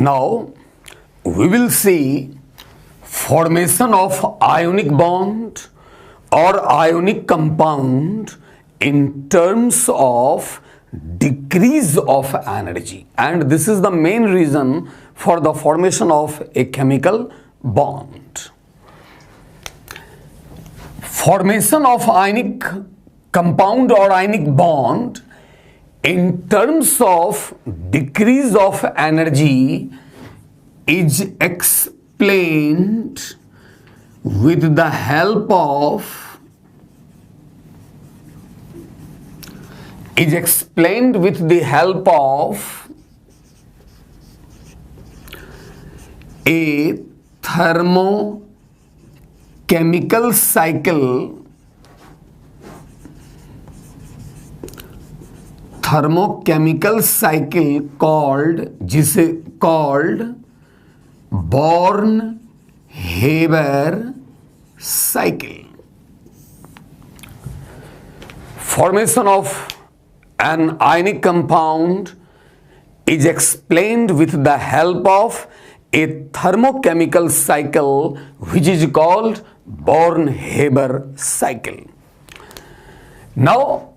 Now we will see formation of ionic bond or ionic compound in terms of decrease of energy, and this is the main reason for the formation of a chemical bond. Formation of ionic compound or ionic bond in terms of decrease of energy is explained with the help of a thermochemical cycle called Born-Haber cycle. Formation of an ionic compound is explained with the help of a thermochemical cycle which is called Born-Haber cycle. Now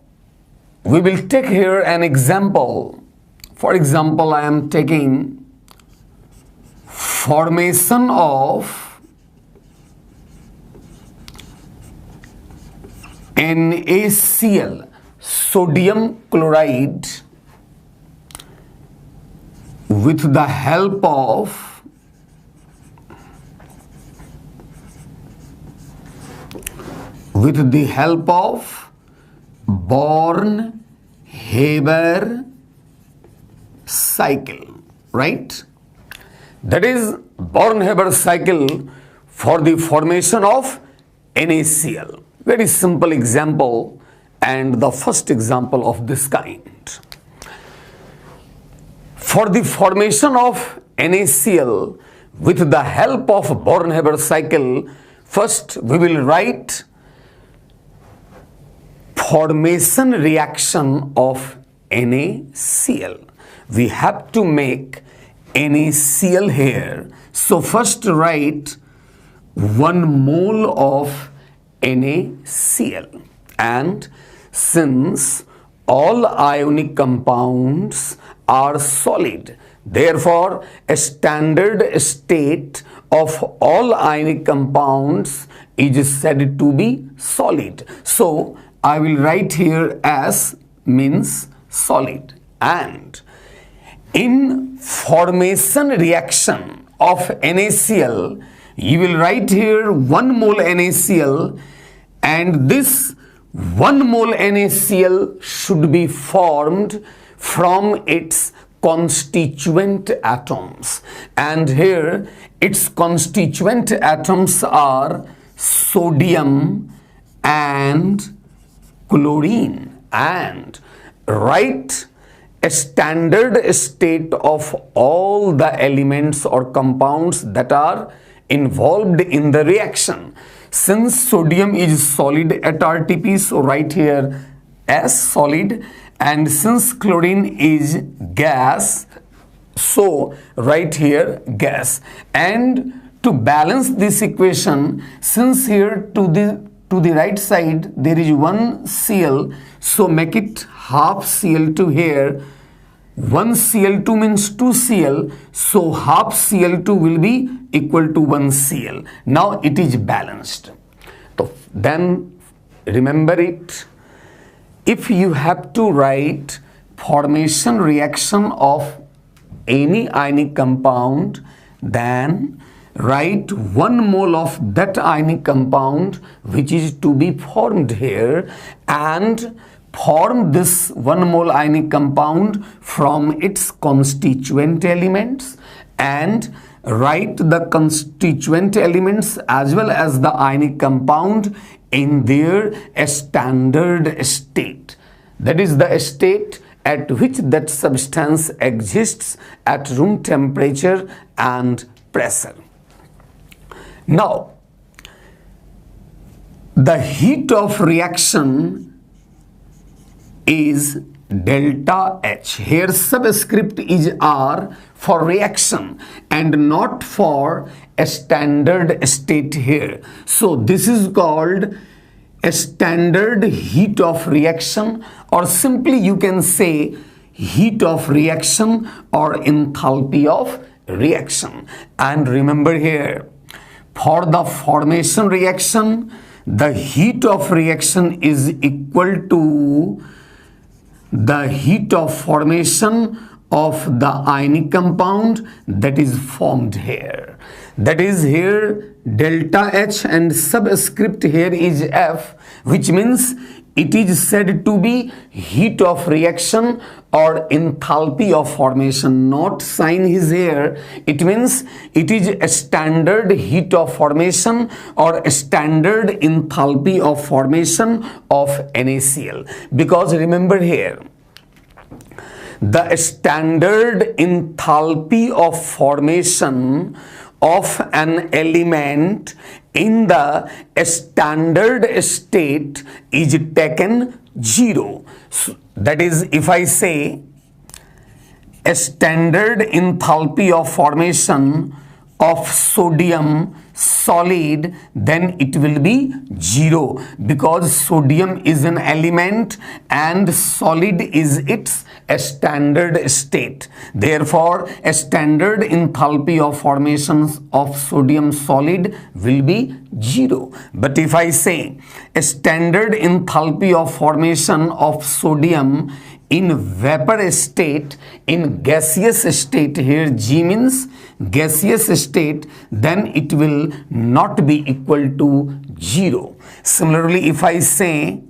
we will take here an example. For example, I am taking formation of NaCl, sodium chloride, with the help of Born-Haber cycle, right? That is Born-Haber cycle for the formation of NaCl. Very simple example and the first example of this kind. For the formation of NaCl with the help of Born-Haber cycle, first we will write formation reaction of NaCl. We have to make NaCl here. So first write 1 mole of NaCl, and since all ionic compounds are solid, therefore a standard state of all ionic compounds is said to be solid. So I will write here as means solid, and in formation reaction of NaCl you will write here 1 mole NaCl, and this 1 mole NaCl should be formed from its constituent atoms, and here its constituent atoms are sodium and chlorine. And write a standard state of all the elements or compounds that are involved in the reaction. Since sodium is solid at RTP, so write here as solid, and since chlorine is gas, so write here gas. And to balance this equation, since here to the right side there is 1 Cl, so make it half Cl2 here. 1 Cl2 means 2 Cl, so half Cl2 will be equal to 1 Cl. Now it is balanced. So then remember it, if you have to write formation reaction of any ionic compound, then write 1 mole of that ionic compound which is to be formed here, and form this 1 mole ionic compound from its constituent elements, and write the constituent elements as well as the ionic compound in their standard state. That is the state at which that substance exists at room temperature and pressure. Now, the heat of reaction is delta H. Here subscript is R for reaction and not for a standard state here. So this is called a standard heat of reaction, or simply you can say heat of reaction or enthalpy of reaction. And remember here, for the formation reaction, the heat of reaction is equal to the heat of formation of the ionic compound that is formed here. That is, here delta H and subscript here is F, which means it is said to be heat of reaction or enthalpy of formation. Not sign is here. It means it is a standard heat of formation or a standard enthalpy of formation of NaCl. Because remember here, the standard enthalpy of formation of an element in the standard state is taken 0. So, that is, if I say a standard enthalpy of formation of sodium solid, then it will be 0, because sodium is an element and solid is its standard state. Therefore, a standard enthalpy of formations of sodium solid will be 0. But if I say a standard enthalpy of formation of sodium in vapor state, in gaseous state, here G means gaseous state, then it will not be equal to 0. Similarly, if I say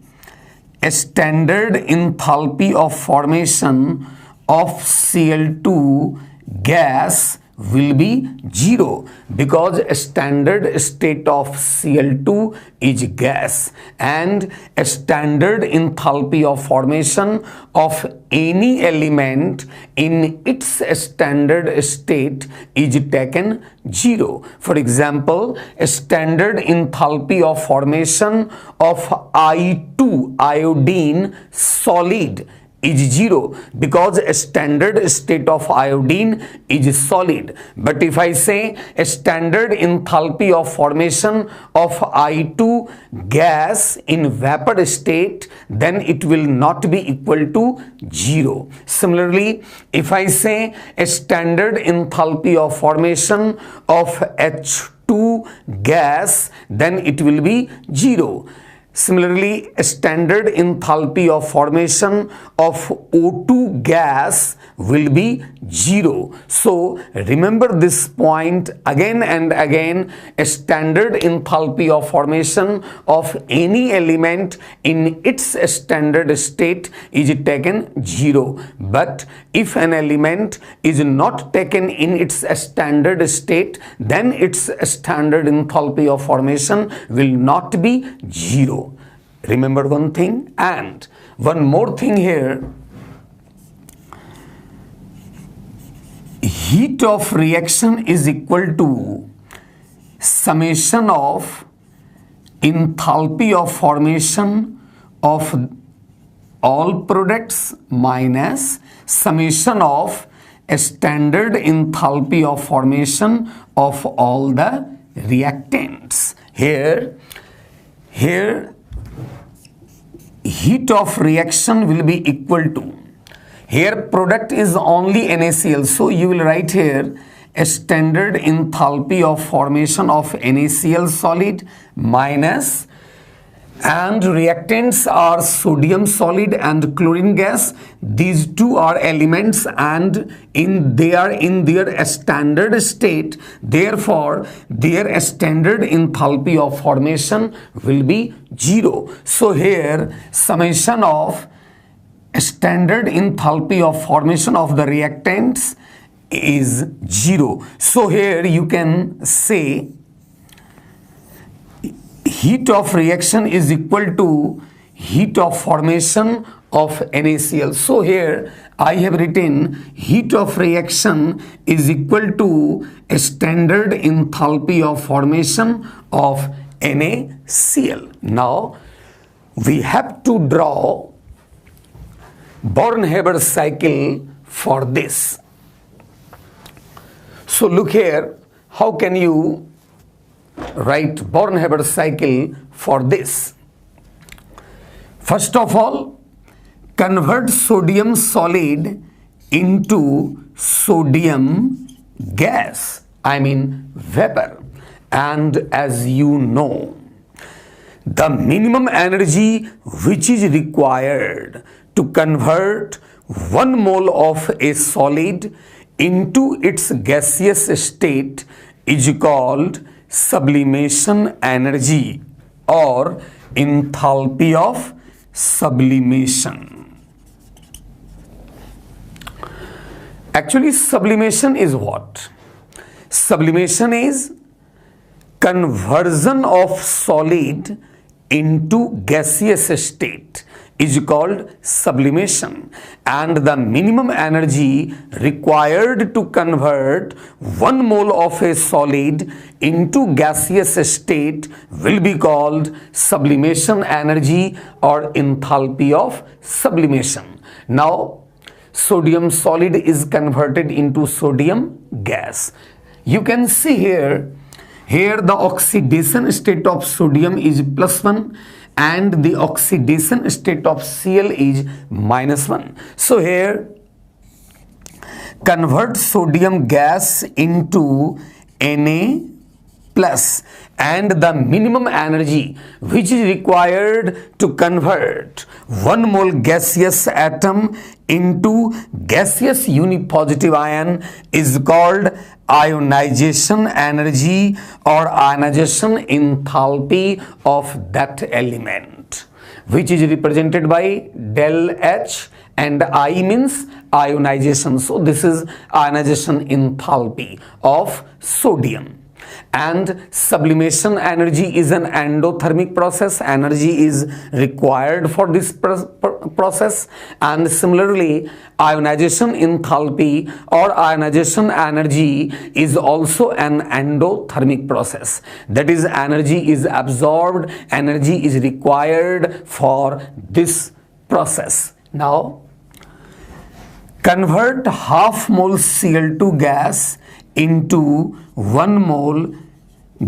a standard enthalpy of formation of Cl2 gas will be 0, because a standard state of Cl2 is gas, and a standard enthalpy of formation of any element in its standard state is taken 0. For example, a standard enthalpy of formation of I2 iodine solid is 0, because a standard state of iodine is solid. But if I say a standard enthalpy of formation of I2 gas in vapor state, then it will not be equal to 0. Similarly, if I say a standard enthalpy of formation of H2 gas, then it will be 0. Similarly, a standard enthalpy of formation of O2 gas will be 0. So remember this point again and again. A standard enthalpy of formation of any element in its standard state is taken 0. But if an element is not taken in its standard state, then its standard enthalpy of formation will not be 0. Remember one thing, and one more thing here. Heat of reaction is equal to summation of enthalpy of formation of all products minus summation of a standard enthalpy of formation of all the reactants. Here heat of reaction will be equal to, here product is only NaCl, so you will write here a standard enthalpy of formation of NaCl solid minus, and reactants are sodium solid and chlorine gas. These two are elements and they are in their standard state. Therefore, their standard enthalpy of formation will be 0. So here summation of standard enthalpy of formation of the reactants is 0. So here you can say heat of reaction is equal to heat of formation of NaCl. So here I have written heat of reaction is equal to a standard enthalpy of formation of NaCl. Now we have to draw Born-Haber cycle for this. So look here, how can you write Born-Haber cycle for this? First of all, convert sodium solid into sodium gas, I mean vapor. And as you know, the minimum energy which is required to convert 1 mole of a solid into its gaseous state is called sublimation energy or enthalpy of sublimation. Actually, sublimation is what? Sublimation is conversion of solid into gaseous state is called sublimation, and the minimum energy required to convert 1 mole of a solid into gaseous state will be called sublimation energy or enthalpy of sublimation. Now, sodium solid is converted into sodium gas. You can see here the oxidation state of sodium is +1 and the oxidation state of Cl is -1. So here, convert sodium gas into Na plus, and the minimum energy which is required to convert 1 mole gaseous atom into gaseous unipositive ion is called ionization energy or ionization enthalpy of that element, which is represented by del H, and I means ionization. So this is ionization enthalpy of sodium. And sublimation energy is an endothermic process. Energy is required for this process, and similarly ionization enthalpy or ionization energy is also an endothermic process. That is, energy is absorbed, energy is required for this process. Now, convert half mole Cl2 gas into 1 mole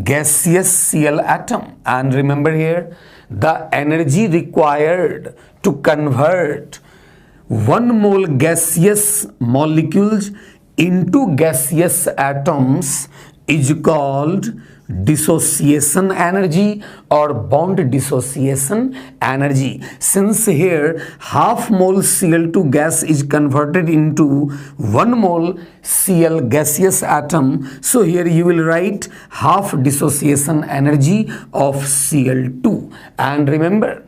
gaseous Cl atom, and remember here the energy required to convert 1 mole gaseous molecules into gaseous atoms is called dissociation energy or bond dissociation energy. Since here half mole Cl2 gas is converted into 1 mole Cl gaseous atom, so here you will write half dissociation energy of Cl2. And remember,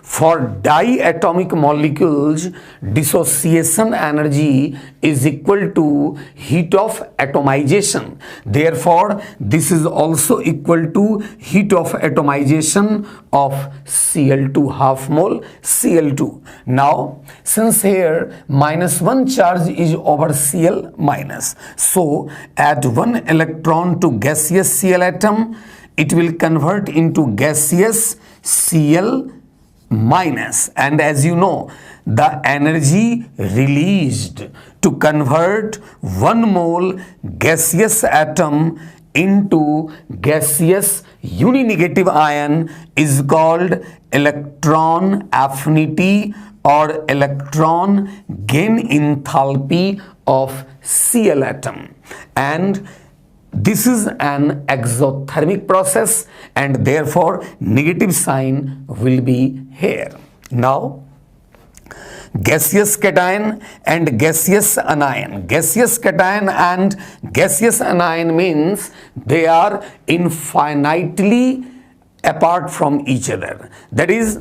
for diatomic molecules, dissociation energy is equal to heat of atomization. Therefore, this is also equal to heat of atomization of Cl2, half mole Cl2. Now, since here -1 charge is over Cl minus, so add 1 electron to gaseous Cl atom, it will convert into gaseous Cl minus, and as you know, the energy released to convert 1 mole gaseous atom into gaseous uninegative ion is called electron affinity or electron gain enthalpy of Cl atom, and this is an exothermic process, and therefore negative sign will be here. Now, gaseous cation and gaseous anion. Gaseous cation and gaseous anion means they are infinitely apart from each other. That is,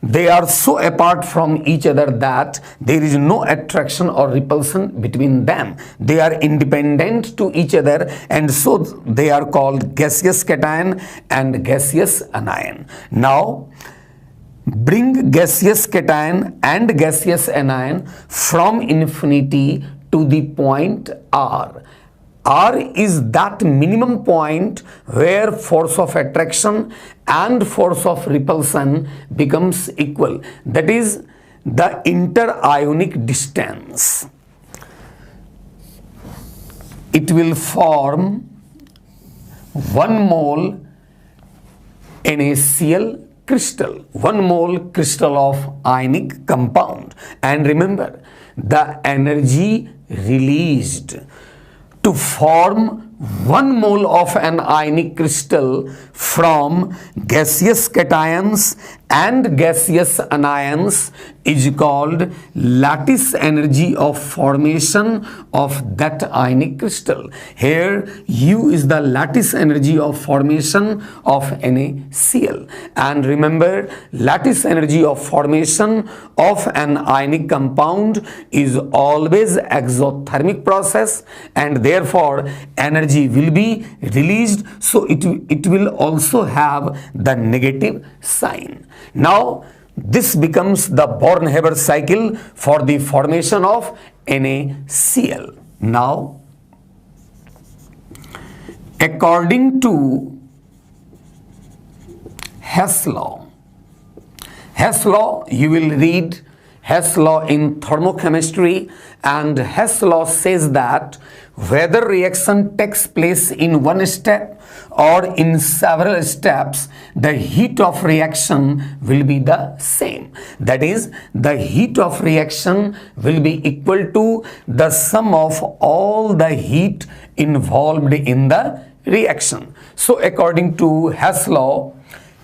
they are so apart from each other that there is no attraction or repulsion between them. They are independent to each other, and so they are called gaseous cation and gaseous anion. Now, bring gaseous cation and gaseous anion from infinity to the point R. R is that minimum point where force of attraction and force of repulsion becomes equal. That is, the interionic distance, it will form 1 mole NaCl crystal, 1 mole crystal of ionic compound. And remember, the energy released to form 1 mole of an ionic crystal from gaseous cations and gaseous anions is called lattice energy of formation of that ionic crystal. Here U is the lattice energy of formation of NaCl. And remember, lattice energy of formation of an ionic compound is always exothermic process, and therefore energy will be released, so it will also have the negative sign. Now this becomes the Born-Haber cycle for the formation of NaCl. Now, according to Hess Law, you will read Hess Law in thermochemistry, and Hess Law says that whether reaction takes place in one step or in several steps, the heat of reaction will be the same. That is, the heat of reaction will be equal to the sum of all the heat involved in the reaction. So according to Hess Law,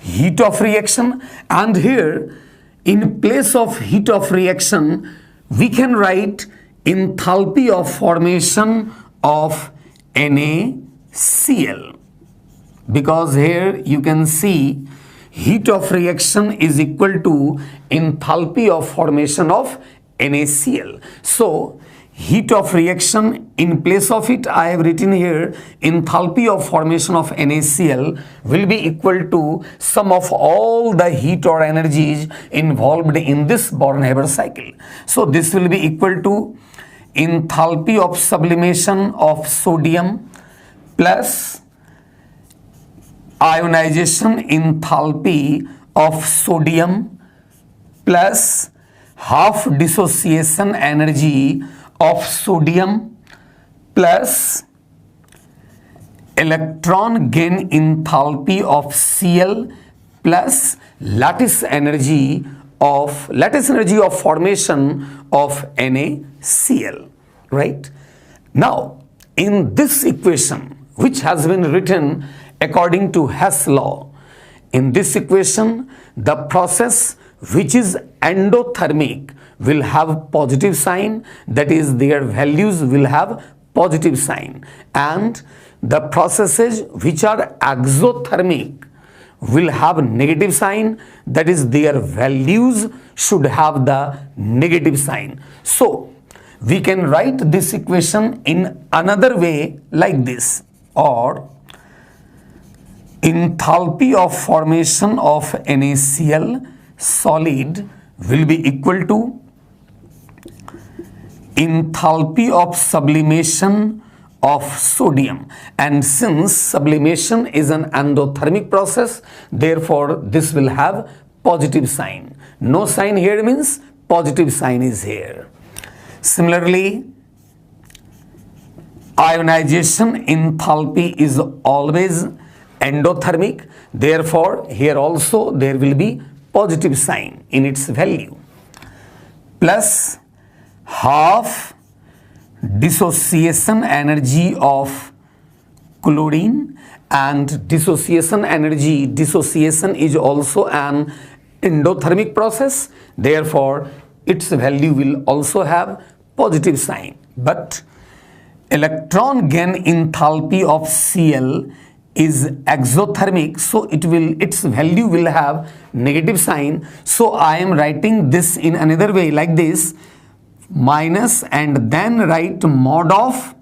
heat of reaction, and here in place of heat of reaction we can write enthalpy of formation of NaCl, because here you can see heat of reaction is equal to enthalpy of formation of NaCl. So heat of reaction, in place of it I have written here enthalpy of formation of NaCl will be equal to sum of all the heat or energies involved in this Born-Haber cycle. So this will be equal to enthalpy of sublimation of sodium plus ionization enthalpy of sodium plus half dissociation energy of sodium plus electron gain enthalpy of Cl plus lattice energy of formation of NaCl, right? Now in this equation, which has been written according to Hess Law, in this equation the process which is endothermic will have positive sign, that is their values will have positive sign, and the processes which are exothermic will have negative sign, that is their values should have the negative sign. So we can write this equation in another way like this, or enthalpy of formation of NaCl solid will be equal to enthalpy of sublimation of sodium, and since sublimation is an endothermic process, therefore this will have positive sign. No sign here means positive sign is here. Similarly, ionization enthalpy is always endothermic, therefore here also there will be positive sign in its value, plus half dissociation energy of chlorine, and dissociation is also an endothermic process, therefore its value will also have positive sign. But electron gain enthalpy of Cl is exothermic, so its value will have negative sign. So I am writing this in another way like this, minus and then write mod of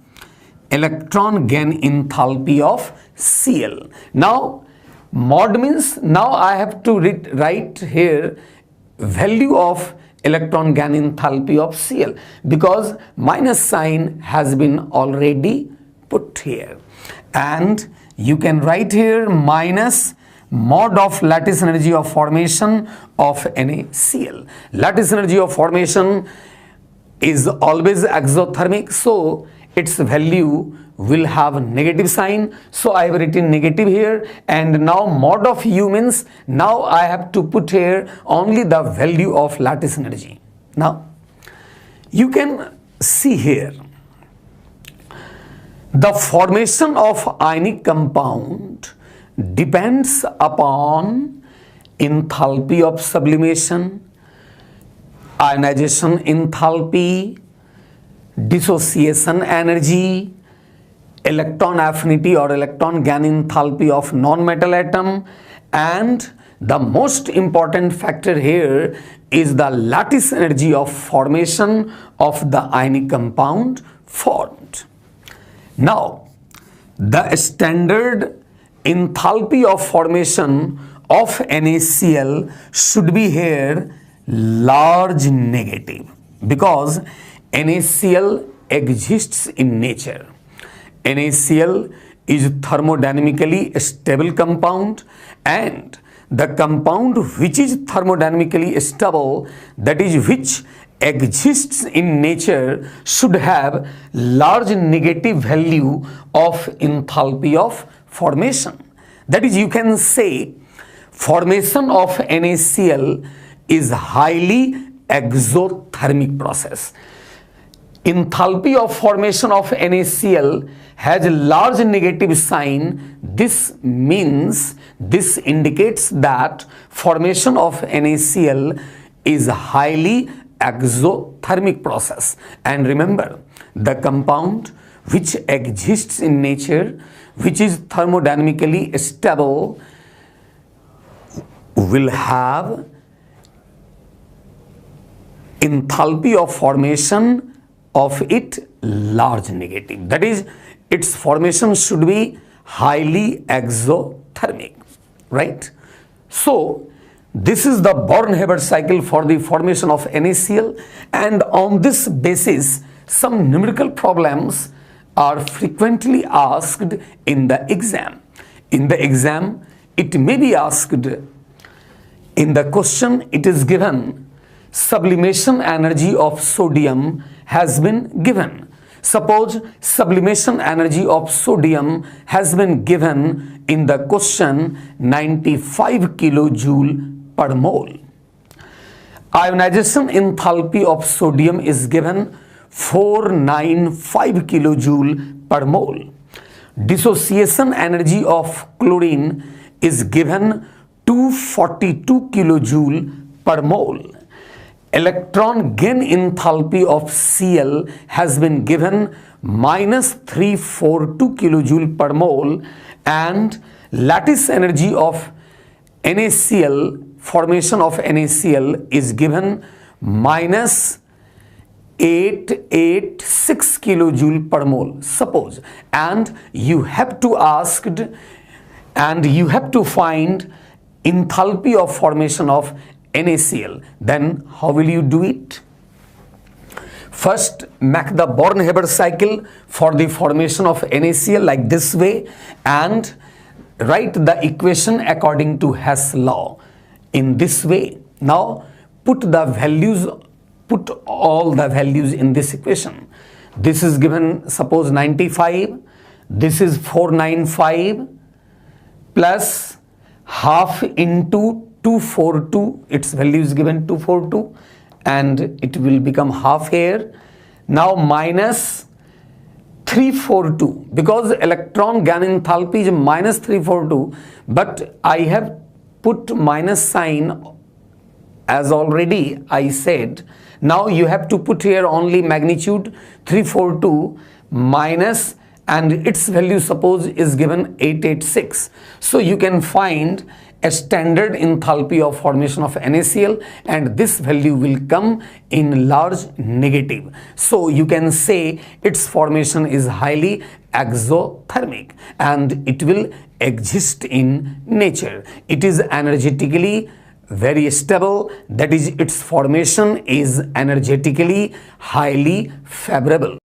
electron gain enthalpy of Cl. Now mod means now I have to write here value of electron gain enthalpy of Cl, because minus sign has been already put here, and you can write here minus mode of lattice energy of formation of NaCl. Lattice energy of formation is always exothermic, so its value will have negative sign. So I have written negative here, and now mode of U means now I have to put here only the value of lattice energy. Now you can see here the formation of ionic compound depends upon enthalpy of sublimation, ionization enthalpy, dissociation energy, electron affinity or electron gain enthalpy of non-metal atom, and the most important factor here is the lattice energy of formation of the ionic compound formed. Now, the standard enthalpy of formation of NaCl should be here large negative, because NaCl exists in nature. NaCl is thermodynamically stable compound, and the compound which is thermodynamically stable, that is which exists in nature, should have large negative value of enthalpy of formation. That is, you can say formation of NaCl is highly exothermic process. Enthalpy of formation of NaCl has a large negative sign. This means, this indicates that formation of NaCl is highly exothermic process. And remember, the compound which exists in nature, which is thermodynamically stable, will have enthalpy of formation of it large negative. That is, its formation should be highly exothermic, right? So this is the Born-Haber cycle for the formation of NaCl, and on this basis some numerical problems are frequently asked in the exam. In the exam it may be asked, in the question it is given sublimation energy of sodium has been given. Suppose sublimation energy of sodium has been given in the question 95 kilojoule per mole. Ionization enthalpy of sodium is given 495 kilojoule per mole. Dissociation energy of chlorine is given 242 kilojoule per mole. Electron gain enthalpy of Cl has been given minus 342 kilojoule per mole, and lattice energy of NaCl, formation of NaCl, is given minus 886 kilojoule per mole, suppose, and you have to ask and you have to find enthalpy of formation of NaCl. Then how will you do it? First, make the Born-Haber cycle for the formation of NaCl like this way, and write the equation according to Hess law in this way. Now put all the values in this equation. This is given, suppose 95, this is 495 plus half into 242, its value is given 242, and it will become half here. Now minus 342, because electron gain enthalpy is minus 342, but I have put minus sign as already I said. Now you have to put here only magnitude 342 minus, and its value suppose is given 886. So you can find a standard enthalpy of formation of NaCl, and this value will come in large negative. So you can say its formation is highly exothermic and it will exist in nature. It is energetically very stable, that is, its formation is energetically highly favorable.